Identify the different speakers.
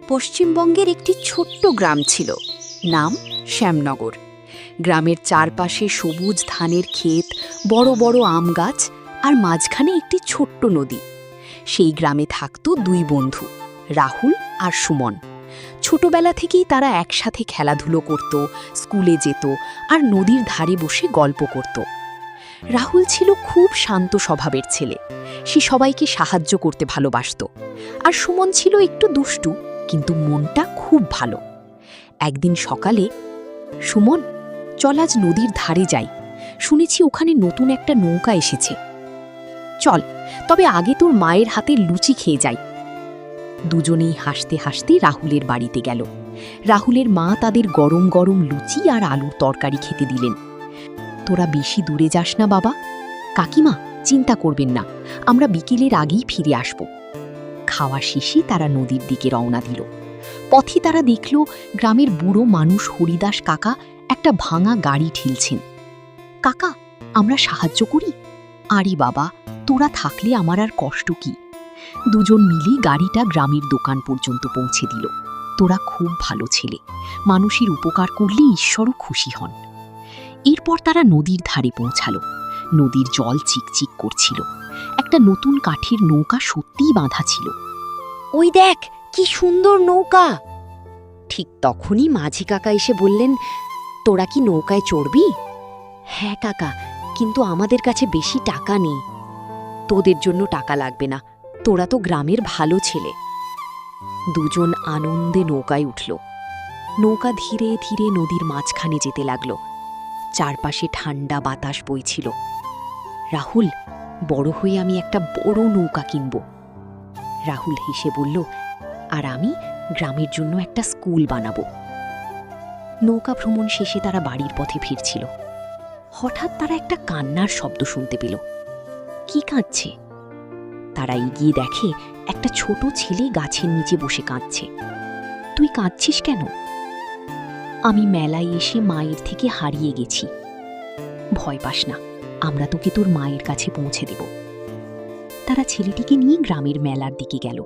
Speaker 1: পশ্চিমবঙ্গের একটি ছোট্ট গ্রাম ছিল, নাম শ্যামনগর। গ্রামের চারপাশে সবুজ ধানের ক্ষেত, বড় বড় আম গাছ আর মাঝখানে একটি ছোট্ট নদী। সেই গ্রামে থাকত দুই বন্ধু, রাহুল আর সুমন। ছোটবেলা থেকেই তারা একসাথে খেলাধুলো করত, স্কুলে যেত আর নদীর ধারে বসে গল্প করত। রাহুল ছিল খুব শান্ত স্বভাবের ছেলে, সে সবাইকে সাহায্য করতে ভালোবাসত। আর সুমন ছিল একটু দুষ্টু, কিন্তু মনটা খুব ভালো। একদিন সকালে, সুমন, চল আজ নদীর ধারে যাই, শুনেছি ওখানে নতুন একটা নৌকা এসেছে। চল, তবে আগে তোর মায়ের হাতে লুচি খেয়ে যাই। দুজনেই হাসতে হাসতে রাহুলের বাড়িতে গেল। রাহুলের মা তাদের গরম গরম লুচি আর আলুর তরকারি খেতে দিলেন। তোরা বেশি দূরে যাস না বাবা, কাকিমা চিন্তা করবেন না, আমরা বিকেলের আগেই ফিরে আসব। খাওয়া শেষে তারা নদীর দিকে রওনা দিল। পথে তারা দেখল গ্রামের বুড়ো মানুষ হরিদাস কাকা একটা ভাঙা গাড়ি ঠেলছেন। কাকা, আমরা সাহায্য করি। আরে বাবা, তোরা থাকলে আমার আর কষ্ট কি। দুজন মিলে গাড়িটা গ্রামের দোকান পর্যন্ত পৌঁছে দিল। তোরা খুব ভালো ছেলে, মানুষের উপকার করলে ঈশ্বরও খুশি হন। এরপর তারা নদীর ধারে পৌঁছালো। নদীর জল চিকচিক করছিল। একটা নতুন কাঠের নৌকা সত্যিই বাঁধা ছিল। ওই দেখ, কি সুন্দর নৌকা। ঠিক তখনই মাঝি কাকা এসে বললেন, তোরা কি নৌকায় চড়বি? হ্যাঁ কাকা, কিন্তু আমাদের কাছে বেশি টাকা নেই। তোদের জন্য টাকা লাগবে না, তোরা তো গ্রামের ভালো ছেলে। দুজন আনন্দে নৌকায় উঠল। নৌকা ধীরে ধীরে নদীর মাঝখানে যেতে লাগল। চারপাশে ঠান্ডা বাতাস বইছিল। রাহুল, বড় হয়ে আমি একটা বড় নৌকা কিনব। রাহুল হেসে বলল, আর আমি গ্রামের জন্য একটা স্কুল বানাবো। নৌকা ভ্রমণ শেষে তারা বাড়ির পথে ফিরছিল। হঠাৎ তারা একটা কান্নার শব্দ শুনতে পেল। কি কাঁদছে? তারা এগিয়ে দেখে একটা ছোট ছেলে গাছের নিচে বসে কাঁদছে। তুই কাঁদছিস কেন? আমি মেলায় এসে মায়ের থেকে হারিয়ে গেছি। ভয় পাস না, আমরা তোকে তোর মায়ের কাছে পৌঁছে দেব। তারা ছেলেটিকে নিয়ে গ্রামের মেলার দিকে গেল।